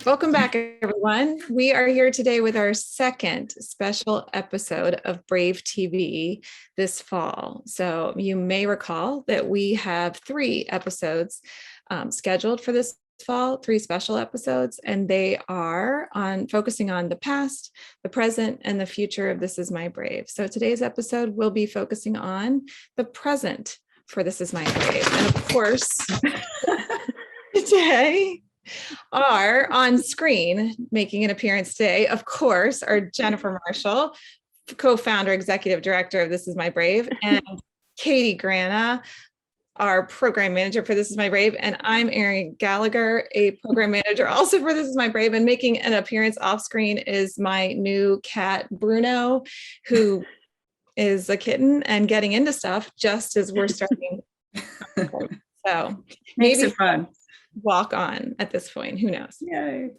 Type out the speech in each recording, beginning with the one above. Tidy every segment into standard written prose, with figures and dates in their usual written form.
Welcome back, everyone. We are here today with our second special episode of BraveTV this fall. So you may recall that we have 3 episodes scheduled for this fall, 3 special episodes, and they are focusing on the past, the present, and the future of This Is My Brave. So today's episode will be focusing on the present for This Is My Brave. And of course, today are on screen, making an appearance today, of course, are Jennifer Marshall, co-founder, executive director of This Is My Brave, and Katie Grana, our program manager for This Is My Brave. And I'm Erin Gallagher, a program manager also for This Is My Brave. And making an appearance off screen is my new cat, Bruno, who is a kitten and getting into stuff just as we're starting. So makes it fun. Walk on at this point, who knows? Yay.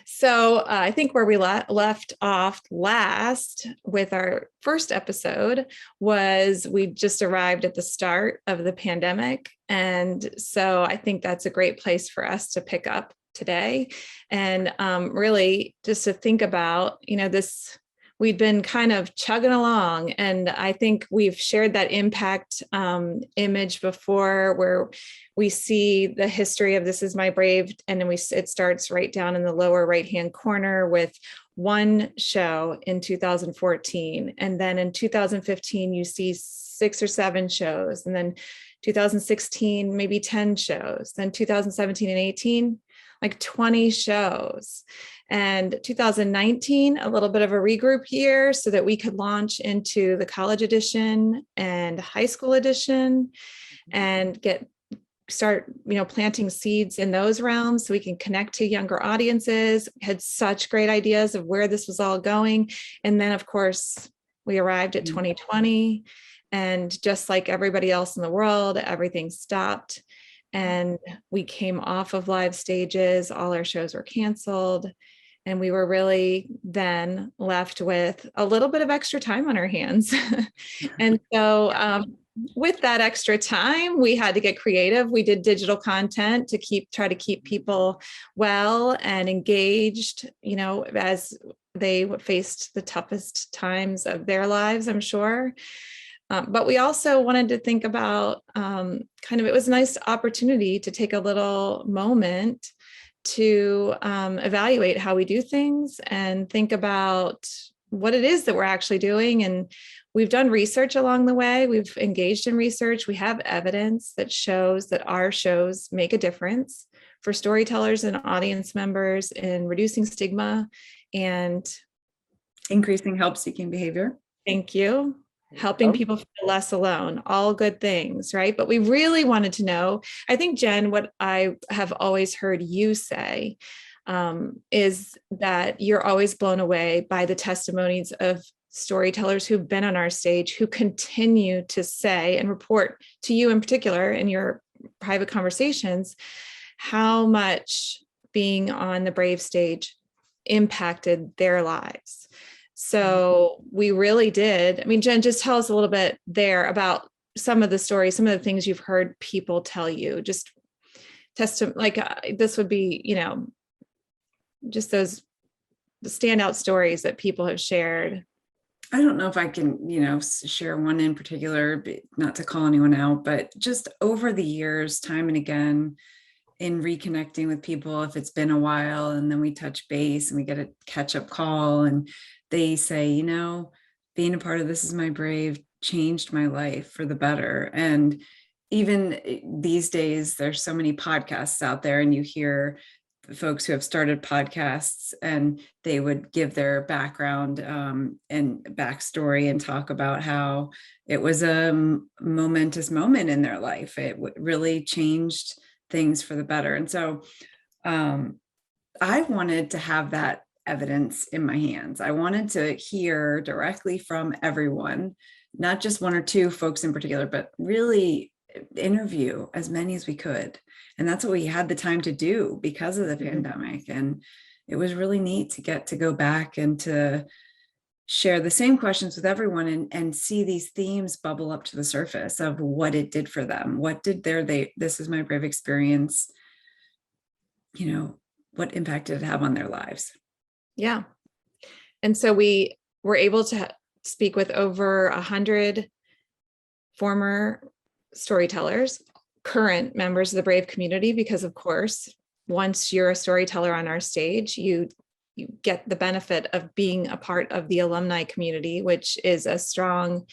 So I think where we left off last with our first episode was we just arrived at the start of the pandemic. And so I think that's a great place for us to pick up today and really just to think about, this. We'd been kind of chugging along, and I think we've shared that impact image before, where we see the history of This Is My Brave, and then it starts right down in the lower right-hand corner with one show in 2014, and then in 2015 you see 6 or 7 shows, and then 2016 maybe 10 shows, then 2017 and 18 like 20 shows. And 2019, a little bit of a regroup year so that we could launch into the college edition and high school edition and start planting seeds in those realms so we can connect to younger audiences. Had such great ideas of where this was all going. And then, of course, we arrived at 2020, and just like everybody else in the world, everything stopped. And we came off of live stages. All our shows were canceled. And we were really then left with a little bit of extra time on our hands. And so with that extra time, we had to get creative. We did digital content to try to keep people well and engaged, as they faced the toughest times of their lives, I'm sure. But we also wanted to think about it was a nice opportunity to take a little moment to evaluate how we do things and think about what it is that we're actually doing. And we've done research along the way. We've engaged in research. We have evidence that shows that our shows make a difference for storytellers and audience members in reducing stigma and increasing help-seeking behavior. Thank you. Helping people feel less alone, all good things, right? But we really wanted to know, I think, Jen, what I have always heard you say is that you're always blown away by the testimonies of storytellers who've been on our stage, who continue to say and report to you in particular in your private conversations, how much being on the Brave stage impacted their lives. So we really did. I mean, Jen, just tell us a little bit there about some of the stories, some of the things you've heard people tell you, just this would be, just the standout stories that people have shared. I don't know if I can, share one in particular, not to call anyone out, but just over the years, time and again, in reconnecting with people, if it's been a while and then we touch base and we get a catch-up call and they say, being a part of This Is My Brave changed my life for the better. And even these days, there's so many podcasts out there, and you hear folks who have started podcasts and they would give their background and backstory and talk about how it was a momentous moment in their life. It really changed things for the better. And so I wanted to have that evidence in my hands. I wanted to hear directly from everyone, not just 1 or 2 folks in particular, but really interview as many as we could. And that's what we had the time to do because of the pandemic. And it was really neat to get to go back and to share the same questions with everyone and see these themes bubble up to the surface of what it did for them. What did This Is My Brave experience, what impact did it have on their lives? Yeah. And so we were able to speak with over 100 former storytellers, current members of the Brave community, because of course, once you're a storyteller on our stage, you get the benefit of being a part of the alumni community, which is a strong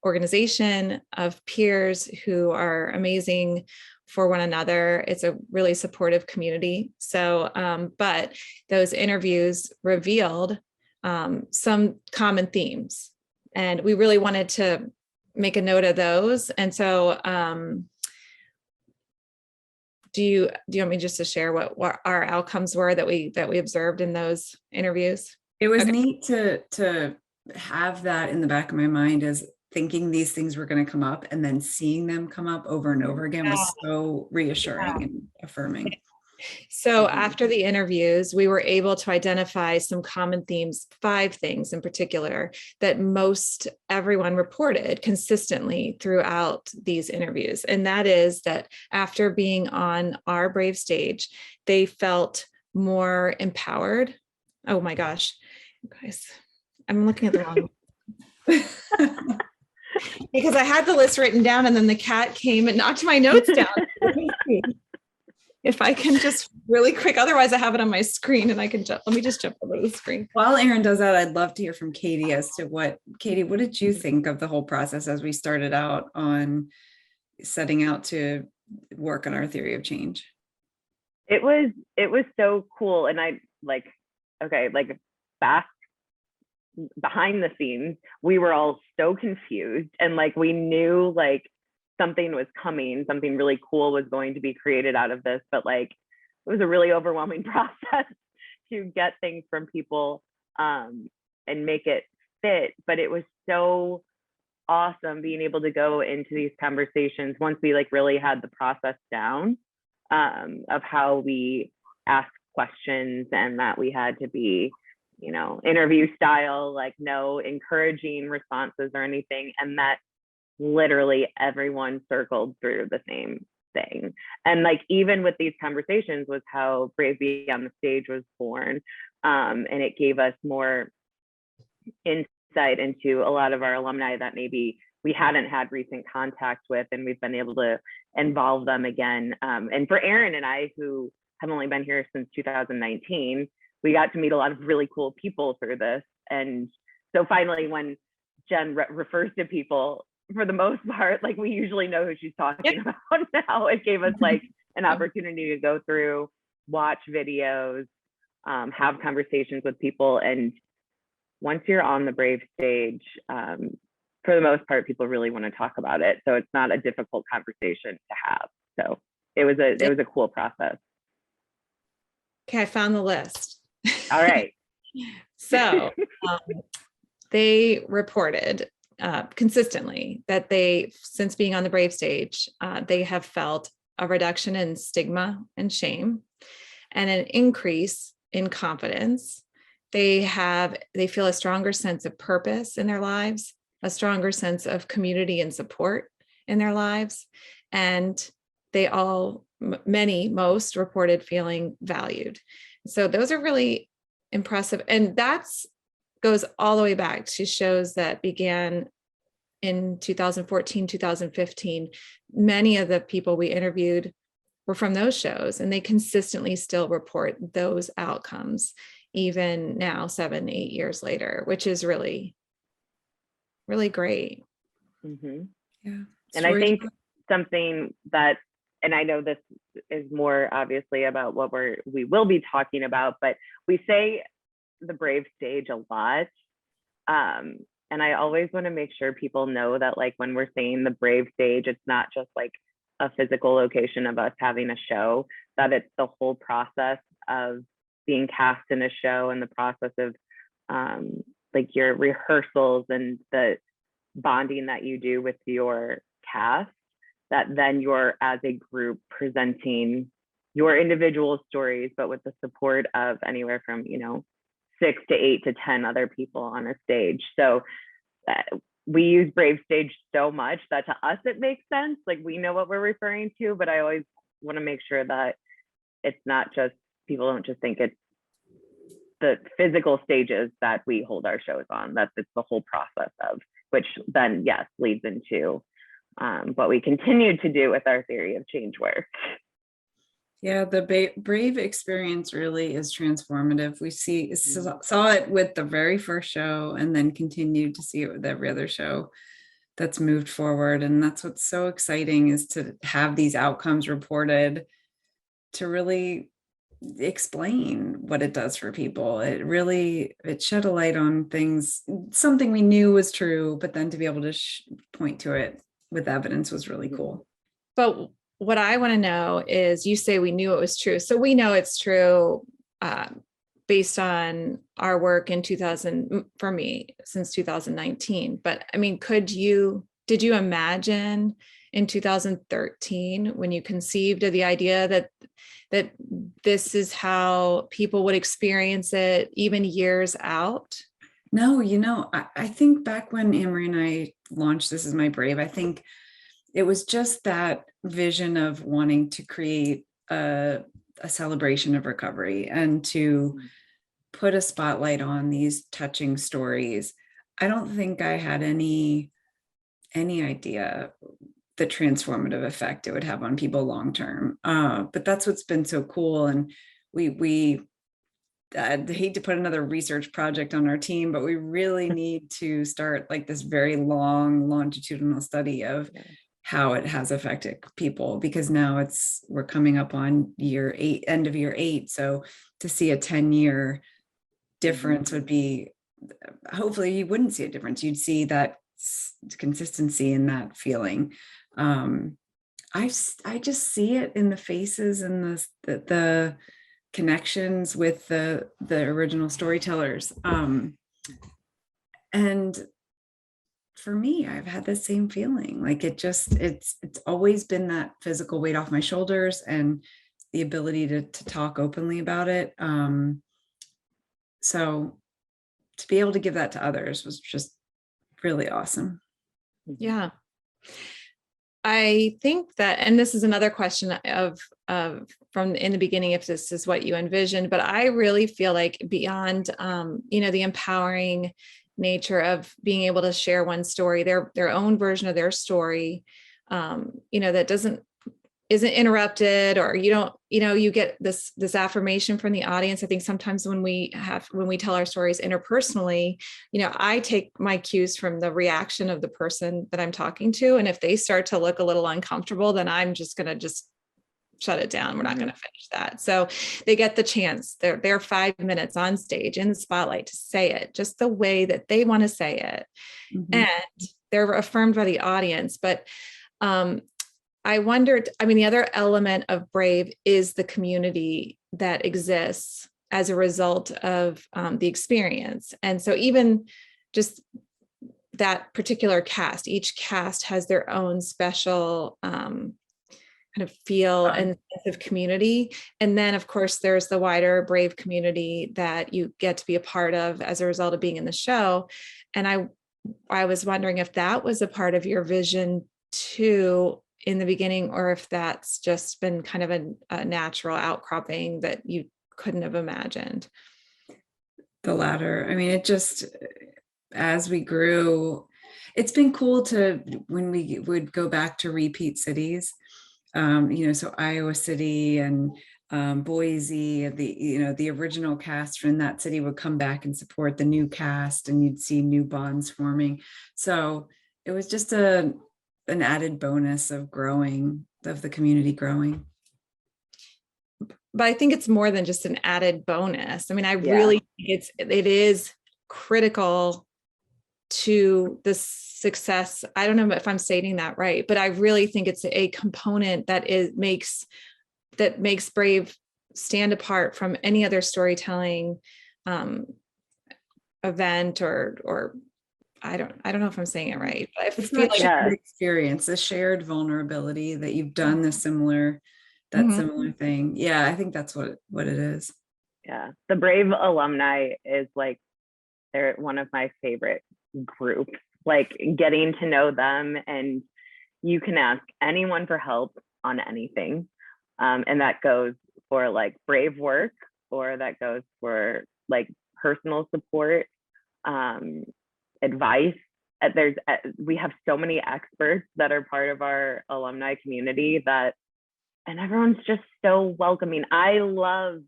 organization of peers who are amazing for one another. It's a really supportive community. So, but those interviews revealed some common themes, and we really wanted to make a note of those. And so, do you want me just to share what our outcomes were that we observed in those interviews? It was neat to have that in the back of my mind as thinking these things were going to come up, and then seeing them come up over and over again was so reassuring and affirming. So after the interviews, we were able to identify some common themes, 5 things in particular that most everyone reported consistently throughout these interviews. And that is that after being on our Brave stage, they felt more empowered. Oh my gosh, guys, I'm looking at the wrong one. Because I had the list written down and then the cat came and knocked my notes down. If I can just really quick, otherwise I have it on my screen and I can jump. Let me just jump over to the screen. While Erin does that, I'd love to hear from Katie as to Katie, what did you think of the whole process as we started out on setting out to work on our theory of change? It was so cool. And back behind the scenes, we were all so confused, and we knew something was coming, something really cool was going to be created out of this, but it was a really overwhelming process to get things from people and make it fit. But it was so awesome being able to go into these conversations once we really had the process down of how we ask questions, and that we had to be, interview style, no encouraging responses or anything, and that literally everyone circled through the same thing. And even with these conversations was how Brave on the Stage was born. And it gave us more insight into a lot of our alumni that maybe we hadn't had recent contact with, and we've been able to involve them again. And for Erin and I, who have only been here since 2019, we got to meet a lot of really cool people through this. And so finally, when Jen refers to people, for the most part, we usually know who she's talking about now. It gave us an opportunity to go through, watch videos, have conversations with people. And once you're on the Brave stage, for the most part, people really want to talk about it. So it's not a difficult conversation to have. So it was a cool process. Okay, I found the list. All right. So they reported consistently that since being on the Brave stage, they have felt a reduction in stigma and shame and an increase in confidence. They feel a stronger sense of purpose in their lives, a stronger sense of community and support in their lives. And they most reported feeling valued. So those are really impressive. And goes all the way back to shows that began in 2014, 2015. Many of the people we interviewed were from those shows, and they consistently still report those outcomes, even now, 7-8 years later, which is really, really great. Mm-hmm. Yeah. And I think something that, and I know this is more obviously about what we will be talking about, but we say the Brave stage a lot. And I always want to make sure people know that when we're saying the Brave stage, it's not just a physical location of us having a show, that it's the whole process of being cast in a show, and the process of your rehearsals and the bonding that you do with your cast, that then you're as a group presenting your individual stories, but with the support of anywhere from 6 to 8 to 10 other people on a stage. So we use Brave stage so much that to us it makes sense. We know what we're referring to, but I always want to make sure that it's not just people don't just think it's the physical stages that we hold our shows on. It's the whole process of, which then, yes, leads into what we continue to do with our theory of change work. Yeah, the Brave experience really is transformative. We saw it with the very first show and then continued to see it with every other show that's moved forward. And that's what's so exciting, is to have these outcomes reported to really explain what it does for people. It shed a light on things, something we knew was true, but then to be able to point to it with evidence was really cool. But what I want to know is, you say we knew it was true. So we know it's true based on our work in 2000, for me, since 2019. But I mean, did you imagine in 2013, when you conceived of the idea that this is how people would experience it even years out? No, I think back when Anne-Marie and I launched This Is My Brave, I think it was just that vision of wanting to create a celebration of recovery and to put a spotlight on these touching stories. I don't think I had any idea the transformative effect it would have on people long term. But that's what's been so cool. And I'd hate to put another research project on our team, but we really need to start like this very long longitudinal study of how it has affected people, because now we're coming up on year 8, end of year 8. So to see a 10-year difference would be, hopefully you wouldn't see a difference. You'd see that consistency in that feeling. I just see it in the faces and the connections with the original storytellers. And for me, I've had the same feeling. Like it's always been that physical weight off my shoulders and the ability to talk openly about it. So to be able to give that to others was just really awesome. Yeah. I think that, and this is another question of from in the beginning, if this is what you envisioned, but I really feel like beyond, the empowering nature of being able to share one story, their own version of their story, that isn't interrupted, or you get this affirmation from the audience. I think sometimes when we tell our stories interpersonally, I take my cues from the reaction of the person that I'm talking to. And if they start to look a little uncomfortable, then I'm just going to shut it down. We're not going to finish that. So they get the chance. They're 5 minutes on stage in the spotlight to say it just the way that they want to say it. Mm-hmm. And they're affirmed by the audience. But I wondered, the other element of Brave is the community that exists as a result of the experience. And so even just that particular cast, each cast has their own special kind of feel and sense of community. And then of course, there's the wider Brave community that you get to be a part of as a result of being in the show. And I was wondering if that was a part of your vision too in the beginning, or if that's just been kind of a natural outcropping that you couldn't have imagined. The latter. It just, as we grew, it's been cool when we would go back to repeat cities, so Iowa City and Boise, the original cast from that city would come back and support the new cast, and you'd see new bonds forming. So it was just an added bonus of the community growing. But I think it's more than just an added bonus. I really think it is critical to the success. I don't know if I'm stating that right, but I really think it's a component that makes Brave stand apart from any other storytelling event or I don't know if I'm saying it right, but I feel like shared experience, the shared vulnerability that you've done the similar thing. Yeah, I think that's what it is. Yeah, the Brave alumni is like, they're one of my favorite groups. Like getting to know them, and you can ask anyone for help on anything, and that goes for like Brave work, or that goes for like personal support, advice. We have so many experts that are part of our alumni community and everyone's just so welcoming. I love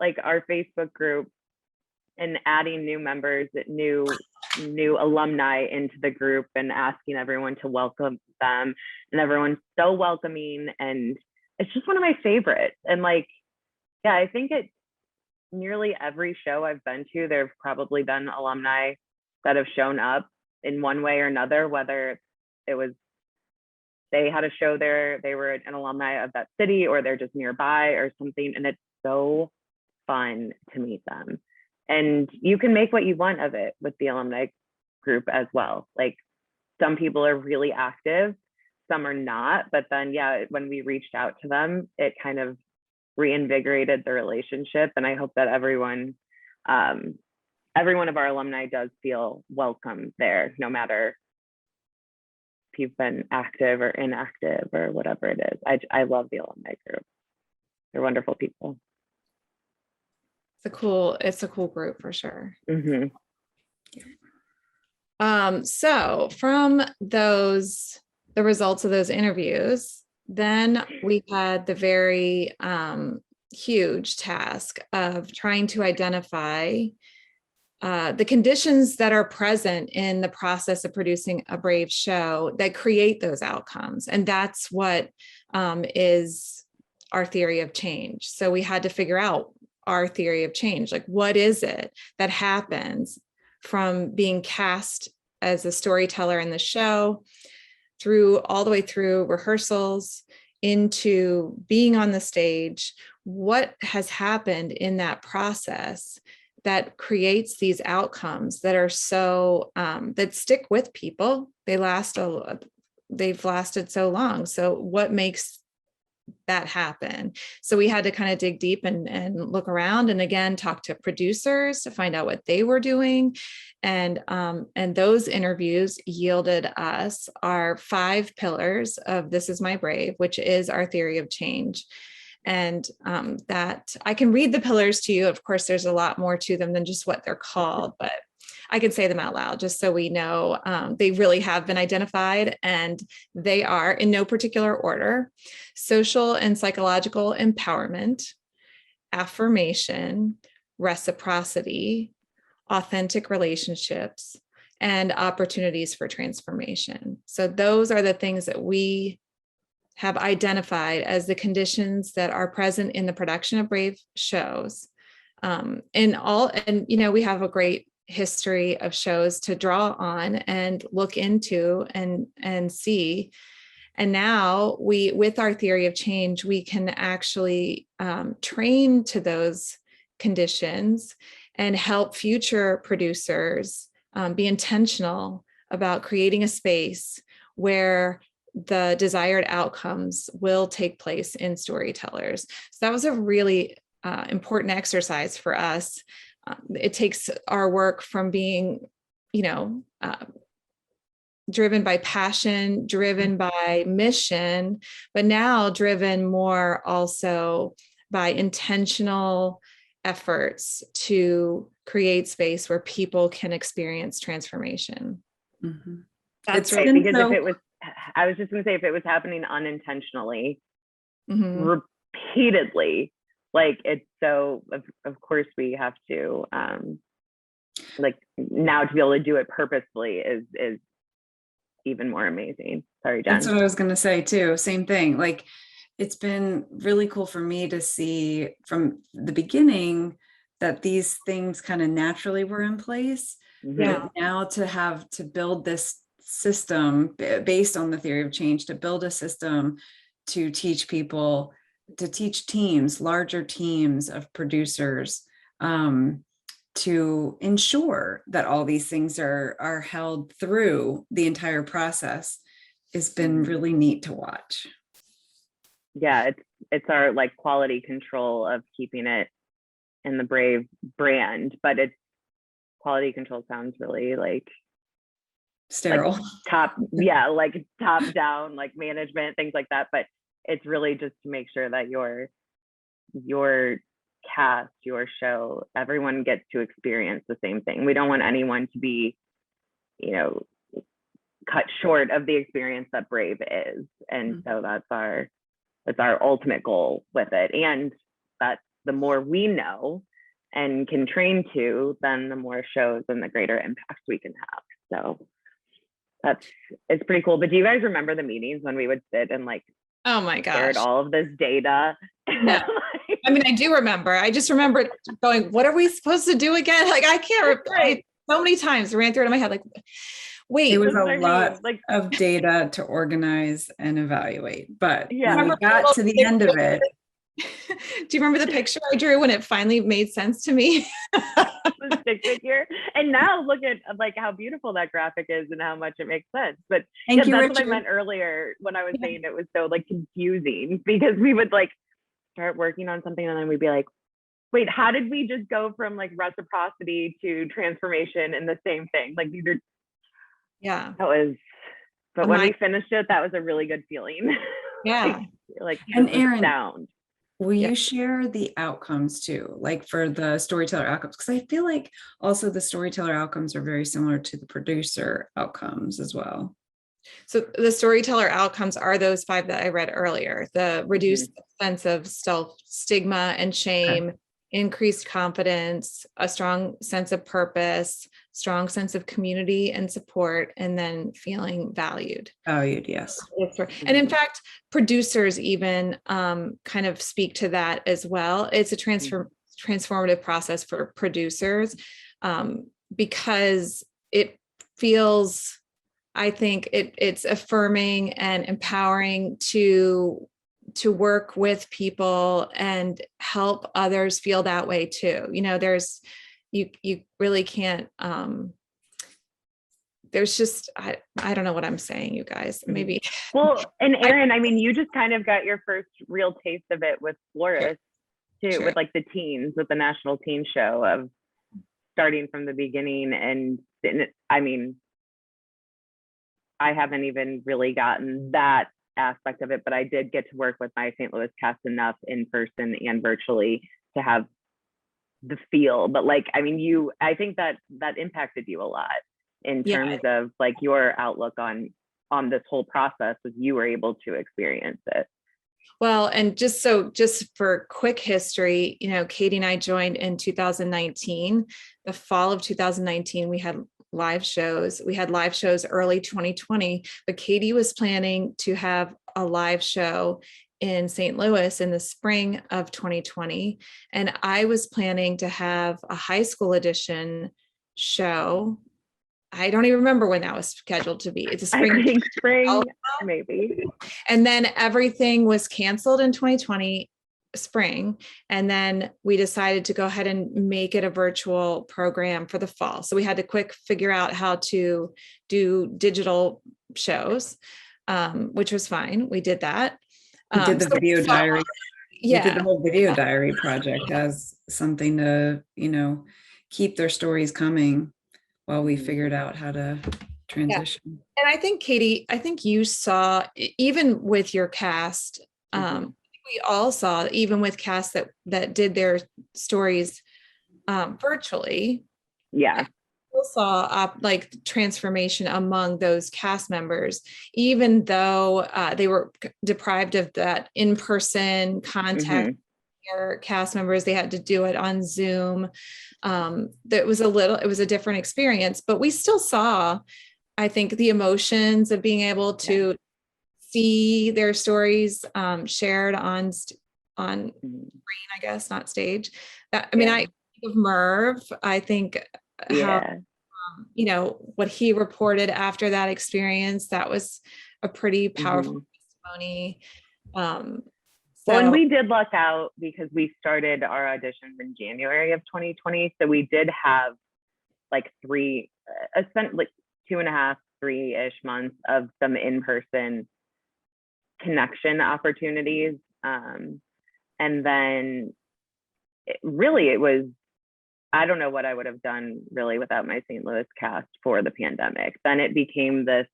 like our Facebook group and adding new members, new alumni into the group and asking everyone to welcome them, and everyone's so welcoming, and it's just one of my favorites. And like, yeah, I think it's nearly every show I've been to, there've probably been alumni that have shown up in one way or another, whether it was they had a show there, they were an alumni of that city, or they're just nearby or something. And it's so fun to meet them. And you can make what you want of it with the alumni group as well. Like, some people are really active, some are not, but then yeah, when we reached out to them, it kind of reinvigorated the relationship. And I hope that every one of our alumni does feel welcome there, no matter if you've been active or inactive or whatever it is. I love the alumni group. They're wonderful people. It's a cool group for sure. Mm-hmm. So from the results of those interviews, then we had the very huge task of trying to identify the conditions that are present in the process of producing a Brave show that create those outcomes. And that's what is our theory of change. So we had to figure out our theory of change. Like, what is it that happens from being cast as a storyteller in the show all the way through rehearsals into being on the stage? What has happened in that process that creates these outcomes that are so that stick with people? They've lasted so long. So what makes that happen? So we had to kind of dig deep and look around, and again talk to producers to find out what they were doing. And those interviews yielded us our 5 pillars of This Is My Brave, which is our theory of change. And that I can read the pillars to you. Of course, there's a lot more to them than just what they're called, but I could say them out loud just so we know they really have been identified, and they are, in no particular order: social and psychological empowerment, affirmation, reciprocity, authentic relationships, and opportunities for transformation. So those are the things that we have identified as the conditions that are present in the production of Brave shows. And we have a great history of shows to draw on and look into and see. And now with our theory of change, we can actually train to those conditions and help future producers be intentional about creating a space where the desired outcomes will take place in storytellers. So that was a really important exercise for us. It takes our work from being, driven by passion, driven by mission, but now driven more also by intentional efforts to create space where people can experience transformation. Mm-hmm. That's right. Because I was just going to say, if it was happening unintentionally, repeatedly, like, it's so, of course we have to, like, now to be able to do it purposefully is even more amazing. Sorry, Jen. That's what I was going to say too. Same thing. Like, it's been really cool for me to see from the beginning that these things kind of naturally were in place. Yeah. But now to build this system based on the theory of change, to build a system to teach people, to teach teams, larger teams of producers, to ensure that all these things are held through the entire process, has been really neat to watch. Yeah, it's our like quality control of keeping it in the Brave brand, but it's quality control sounds really like sterile, like top down, like management, things like that. But it's really just to make sure that you're your cast, your show, everyone gets to experience the same thing. We don't want anyone to be, you know, cut short of the experience that Brave is. And so that's our ultimate goal with it. And that's the more we know and can train to, then the more shows and the greater impact we can have. So it's pretty cool. But do you guys remember the meetings when we would sit and like, oh my shared gosh, all of this data? no. I mean, I do remember. I just remember going, what are we supposed to do again? Like, I can't Right. so many times ran through it in my head, like, wait. It was That's a what I lot mean. Like, of data to organize and evaluate, but Yeah. when we got to the end of it, Do you remember the picture I drew when it finally made sense to me? the stick figure. And now look at like how beautiful that graphic is and how much it makes sense. But thank you, that's what I Richard. meant earlier when I was saying it was so like confusing, because we would like start working on something and then we'd be like, wait, how did we just go from like reciprocity to transformation in the same thing? Like these are, Yeah. that was, but when we finished it, that was a really good feeling. Yeah. like And this is Erin, sound. will Yeah. you share the outcomes too, like for the storyteller outcomes? Because I feel like also the storyteller outcomes are very similar to the producer outcomes as well. So the storyteller outcomes are those 5 that I read earlier: the reduced sense of self stigma and shame, increased confidence, a strong sense of purpose, strong sense of community and support, and then feeling valued. Valued, yes. And in fact, producers even kind of speak to that as well. It's a transformative process for producers because it feels, I think it's affirming and empowering to work with people and help others feel that way too. You know, you really can't, there's just, I don't know what I'm saying, you guys, maybe. Well, and Erin, I mean, you just kind of got your first real taste of it with Flores too, with like the teens, with the national teen show of starting from the beginning. And I mean, I haven't even really gotten that aspect of it, but I did get to work with my St. Louis cast enough in person and virtually to have the feel. But like, I mean, I think that impacted you a lot in terms of like your outlook on this whole process, as you were able to experience it. Well, and just for quick history, you know, Katie and I joined in 2019. The fall of 2019, we had live shows. We had live shows early 2020, but Katie was planning to have a live show in St. Louis in the spring of 2020. And I was planning to have a high school edition show. I don't even remember when that was scheduled to be. It's a spring. I think spring, maybe. And then everything was canceled in 2020 spring. And then we decided to go ahead and make it a virtual program for the fall. So we had to figure out how to do digital shows, which was fine. We did that. We did the video diary. Yeah. We did the whole video diary project as something to, you know, keep their stories coming while we figured out how to transition. Yeah. And I think, Katie, you saw, even with your cast, we all saw, even with casts that did their stories virtually. Yeah. We saw like transformation among those cast members, even though they were deprived of that in-person contact. Their cast members, they had to do it on Zoom. It was a different experience, but we still saw, I think, the emotions of being able to see their stories shared on screen, I guess, not stage. I mean, I think of Merv. I think how, you know, what he reported after that experience, that was a pretty powerful testimony. Well, and we did luck out because we started our auditions in January of 2020. So we did have like spent like 2.5, 3-ish months of some in-person connection opportunities. And then it was, I don't know what I would have done really without my St. Louis cast for the pandemic. Then it became this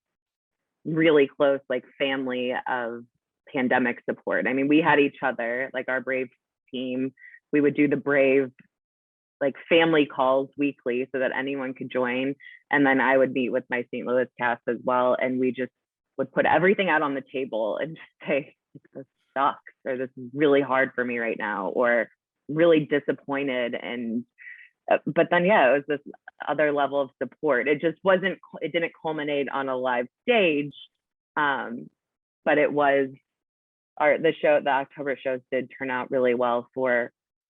really close like family of pandemic support. I mean, we had each other, like our Brave team. We would do the Brave like family calls weekly so that anyone could join. And then I would meet with my St. Louis cast as well. And we just would put everything out on the table and just say, this sucks, or this is really hard for me right now, or really disappointed. And, but then, yeah, it was this other level of support. It just wasn't, it didn't culminate on a live stage. But it was the October shows did turn out really well for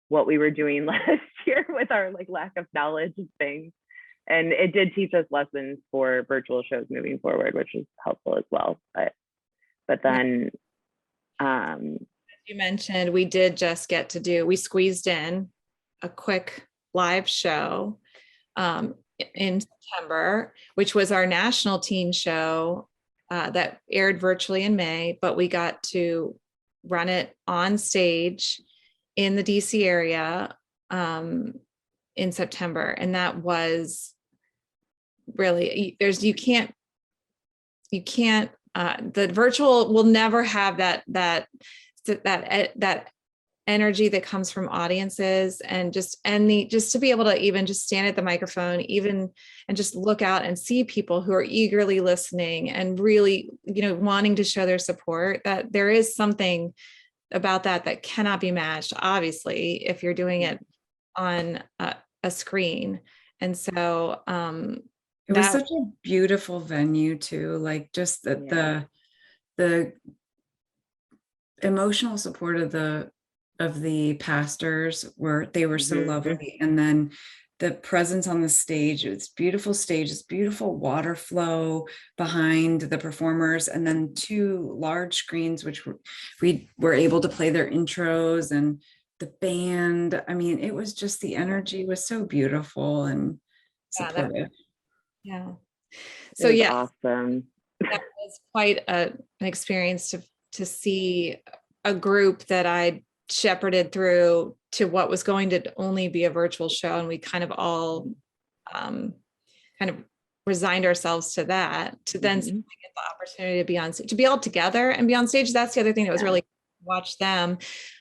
what we were doing last year with our like lack of knowledge of things. And it did teach us lessons for virtual shows moving forward, which was helpful as well. But then you mentioned we did just get to we squeezed in a quick live show in September, which was our national teen show that aired virtually in May, but we got to run it on stage in the DC area in September. And that was really, you can't, the virtual will never have that energy that comes from audiences, and just to be able to even just stand at the microphone and just look out and see people who are eagerly listening and really, wanting to show their support, that there is something about that cannot be matched, obviously, if you're doing it on a screen. And so it was such a beautiful venue too, like just the emotional support of the pastors were so lovely. And then the presence on the stage, it's beautiful stage, it's beautiful water flow behind the performers, and then 2 large screens which we were able to play their intros, and the band. I mean, it was just, the energy was so beautiful and supportive. So yeah, awesome. That was quite an experience to see a group that I shepherded through to what was going to only be a virtual show, and we kind of all kind of resigned ourselves to that, to then get the opportunity to be on, to be all together and be on stage. That's the other thing that was really watch them,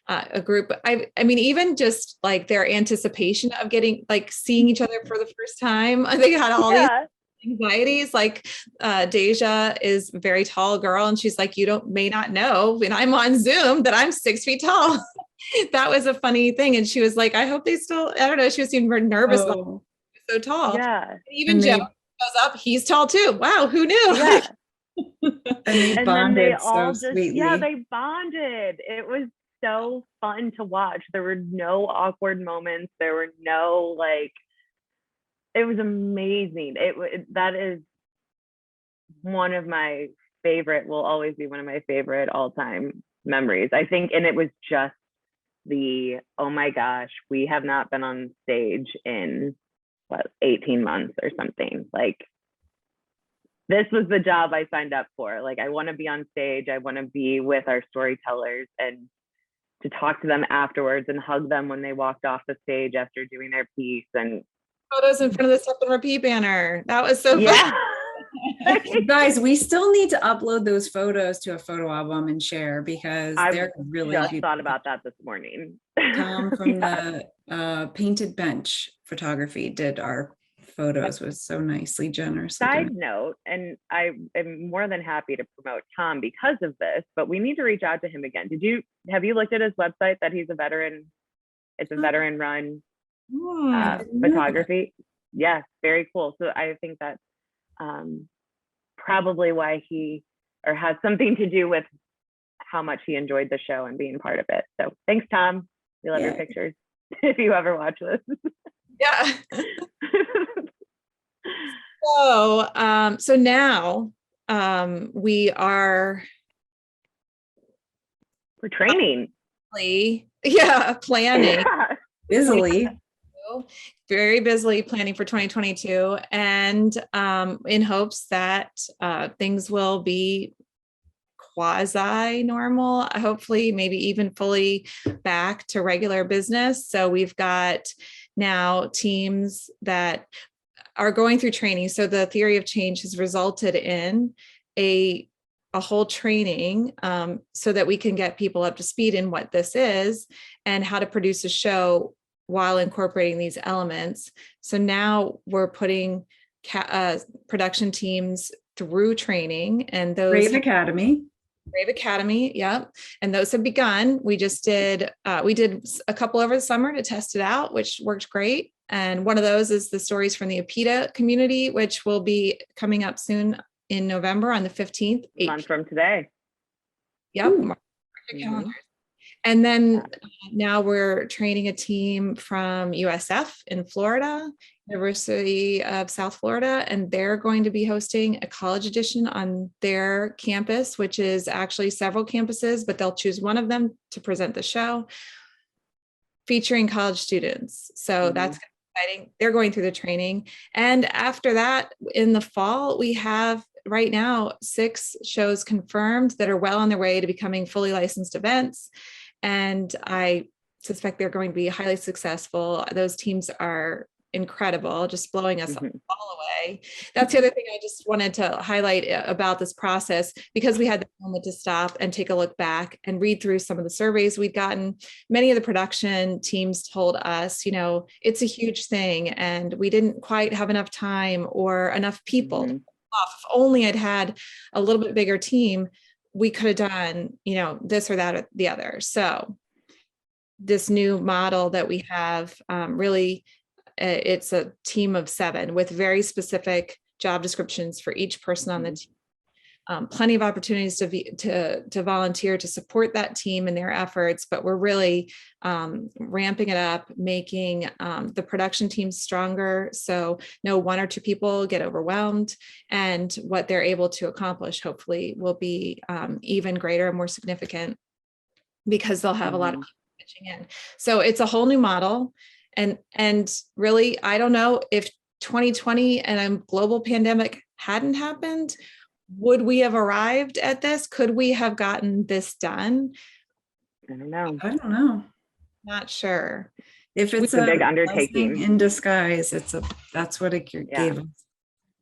a group. I mean, even just like their anticipation of seeing each other for the first time. They had all these anxieties. Like Deja is a very tall girl, and she's like, may not know when I'm on Zoom that I'm 6 feet tall. That was a funny thing. And she was like, I hope they still, I don't know, she was even more nervous. So tall. Yeah. Even Joe goes up, he's tall too. Wow, who knew? Yeah. And they bonded so sweetly. Yeah, they bonded. It was so fun to watch. There were no awkward moments. There were no it was amazing. That is one of my favorite, will always be one of my favorite all-time memories, I think. And it was just oh my gosh, we have not been on stage in 18 months or something. This was the job I signed up for. I want to be on stage. I want to be with our storytellers and to talk to them afterwards and hug them when they walked off the stage after doing their piece, and photos in front of the Step and Repeat banner. That was so fun. Guys, we still need to upload those photos to a photo album and share, because they're really just beautiful. Thought about that this morning. Tom from the Painted Bench Photography did our photos, was so nicely generous. Side note, and I am more than happy to promote Tom because of this, but we need to reach out to him again. Have you looked at his website that he's a veteran? It's a veteran run photography. Yes, very cool. So I think that's probably why has something to do with how much he enjoyed the show and being part of it. So thanks, Tom. We love your pictures. If you ever watch this. Yeah. So now we're training. Planning. Busily. Very busily planning for 2022, and in hopes that things will be quasi normal, hopefully maybe even fully back to regular business. So we've got now teams that are going through training. So the theory of change has resulted in a a whole training so that we can get people up to speed in what this is and how to produce a show while incorporating these elements. So now we're putting production teams through training, and those Brave Academy. Brave Academy, yep. And those have begun. We did a couple over the summer to test it out, which worked great. And one of those is the stories from the APITA community, which will be coming up soon in November on the 15th. A month from today. Yep. Mark your calendars. And then now we're training a team from USF in Florida, University of South Florida, and they're going to be hosting a college edition on their campus, which is actually several campuses, but they'll choose one of them to present the show featuring college students. So that's exciting. They're going through the training. And after that, in the fall, we have right now 6 shows confirmed that are well on their way to becoming fully licensed events. And I suspect they're going to be highly successful. Those teams are incredible, just blowing us all away. That's the other thing I just wanted to highlight about this process, because we had the moment to stop and take a look back and read through some of the surveys we'd gotten. Many of the production teams told us, it's a huge thing and we didn't quite have enough time or enough people. If only I'd had a little bit bigger team, we could have done, this or that or the other. So this new model that we have really, it's a team of 7 with very specific job descriptions for each person on the team. Plenty of opportunities to volunteer to support that team and their efforts, but we're really ramping it up, making the production team stronger. So no 1 or 2 people get overwhelmed, and what they're able to accomplish hopefully will be even greater and more significant, because they'll have a lot of people pitching in. So it's a whole new model. And really, I don't know if 2020 and a global pandemic hadn't happened, would we have arrived at this? Could we have gotten this done? I don't know. Not sure. If it's a big undertaking in disguise, that's what it gave us.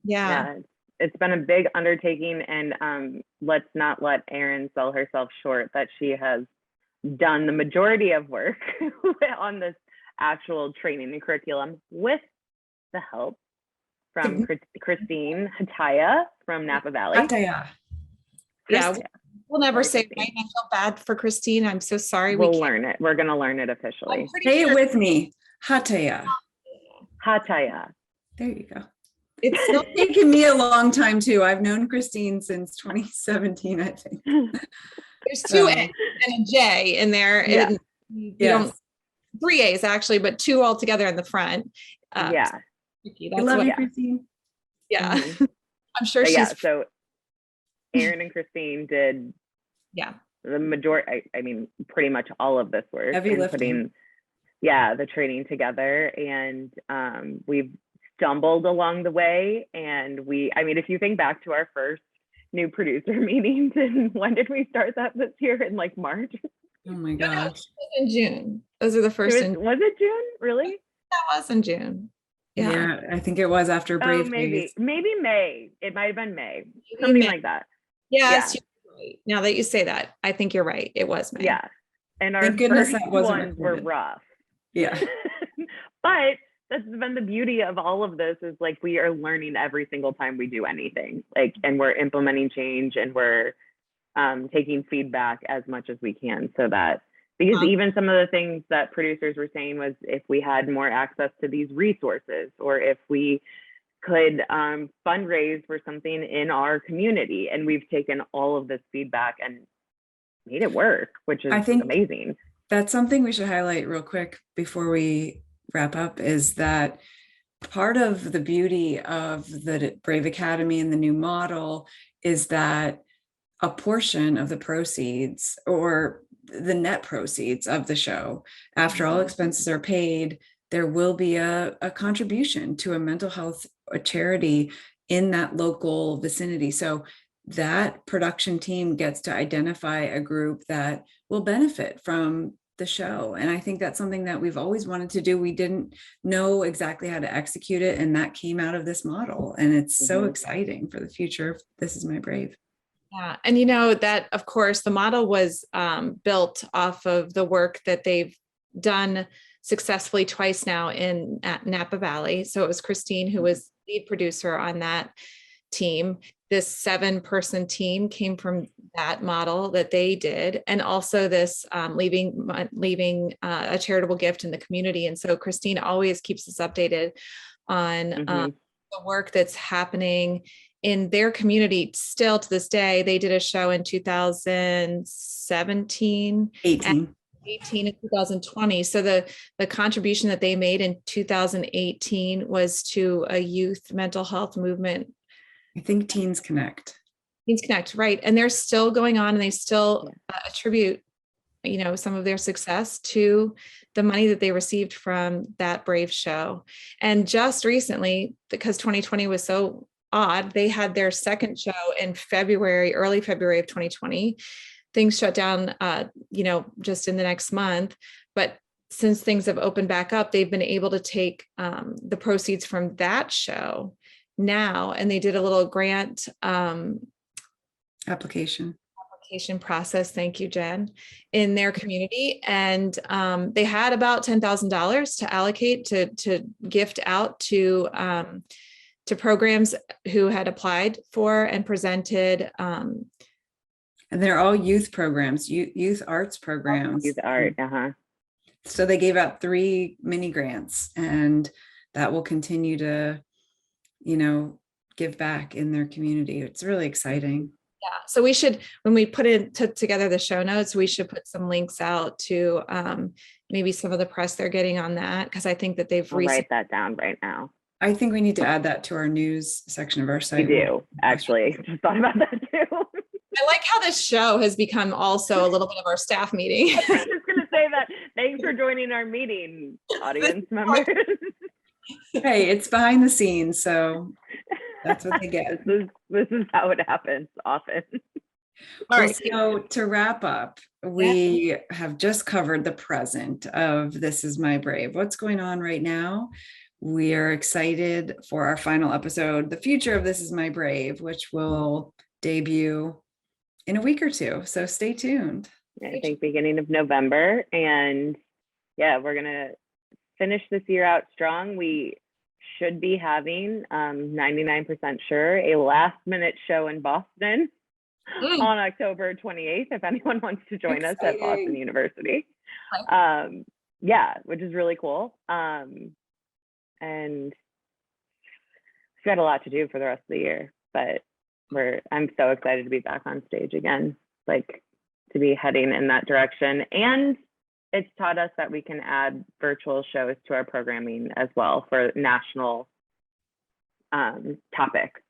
Yeah. It's been a big undertaking, and let's not let Erin sell herself short that she has done the majority of work on this actual training and curriculum with the help from Christine Hataya from Napa Valley. Hataya. Yeah, we'll never say it right. I feel bad for Christine. I'm so sorry. We'll learn it. We're going to learn it officially. Say it with me. Hataya. Hataya. There you go. It's still taken me a long time too. I've known Christine since 2017, I think. There's 2 A's and a J in there. Yeah. You don't, 3 A's actually, but 2 all together in the front. Yeah. I love you, Christine. Yeah. I'm sure she's. So Erin and Christine did the majority, I mean, pretty much all of this work. Heavy lifting. Putting, the training together. And we've stumbled along the way. And if you think back to our first new producer meetings, and when did we start that this year? In like March? Oh my gosh. No, it was in June. Those are the first. Was it June? Really? That was in June. Yeah, I think it was after Brave. Maybe May. It might have been May. Something like that. Yes, you're right. Now that you say that, I think you're right. It was May. Yeah. And our Thank goodness first that wasn't ones were rough. Yeah. But that's been the beauty of all of this, is like we are learning every single time we do anything. And we're implementing change, and we're taking feedback as much as we can, so that, because even some of the things that producers were saying was, if we had more access to these resources, or if we could fundraise for something in our community, and we've taken all of this feedback and made it work, which is amazing. That's something we should highlight real quick before we wrap up, is that part of the beauty of the Brave Academy and the new model is that a portion of the proceeds, or the net proceeds of the show, after all expenses are paid, there will be a contribution to a mental health charity in that local vicinity. So that production team gets to identify a group that will benefit from the show. And I think that's something that we've always wanted to do. We didn't know exactly how to execute it, and that came out of this model. And it's so exciting for the future of This Is My Brave. Yeah. And you know that, of course, the model was built off of the work that they've done successfully twice now at Napa Valley. So it was Christine who was lead producer on that team. This 7-person team came from that model that they did, and also this leaving a charitable gift in the community. And so Christine always keeps us updated on the work that's happening in their community. Still to this day, they did a show in 2017, 18 and 2020. So the contribution that they made in 2018 was to a youth mental health movement. I think Teens Connect. Teens Connect, right. And they're still going on, and they still attribute, you know, some of their success to the money that they received from that Brave show. And just recently, because 2020 was so odd, they had their second show in early February of 2020. Things shut down, you know, just in the next month. But since things have opened back up, they've been able to take the proceeds from that show now, and they did a little grant application process. Thank you, Jen, in their community. And they had about $10,000 to allocate to gift out to programs who had applied for and presented. And they're all youth programs, youth arts programs. Youth art, So they gave out 3 mini grants, and that will continue to, you know, give back in their community. It's really exciting. Yeah. So we should, when we put together the show notes, we should put some links out to maybe some of the press they're getting on that, because I think that they've write that down right now. I think we need to add that to our news section of our site. We do, actually. Just thought about that too. I like how this show has become also a little bit of our staff meeting. I was just going to say that. Thanks for joining our meeting, audience members. Hey, it's behind the scenes, so that's what they get. This is how it happens often. All right. So to wrap up, we have just covered the present of This Is My Brave. What's going on right now? We are excited for our final episode, the future of This Is My Brave, which will debut in a week or two. So stay tuned. I think beginning of November. And yeah, we're going to finish this year out strong. We should be having 99% sure a last minute show in Boston on October 28th, if anyone wants to join us at Boston University. Yeah, which is really cool. And we've got a lot to do for the rest of the year, but I'm so excited to be back on stage again, like to be heading in that direction. And it's taught us that we can add virtual shows to our programming as well for national topics.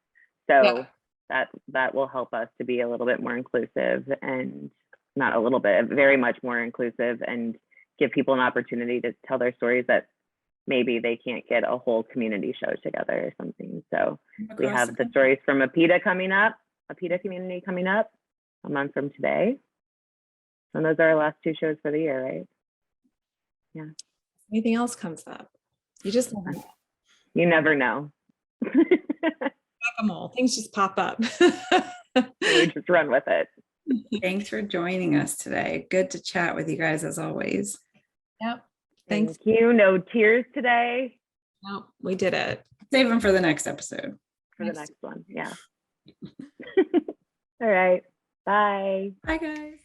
So that will help us to be a little bit more inclusive, and not a little bit, very much more inclusive, and give people an opportunity to tell their stories that maybe they can't get a whole community show together or something. So we have the stories from APITA community coming up a month from today. And those are our last 2 shows for the year, right? Yeah. Anything else comes up, you just never know. You never know. Whack-a-mole. Things just pop up. We just run with it. Thanks for joining us today. Good to chat with you guys as always. Yep. Thanks. Thank you. No tears today. No, we did it. Save them for the next episode. For the next one. Yeah. All right. Bye. Bye, guys.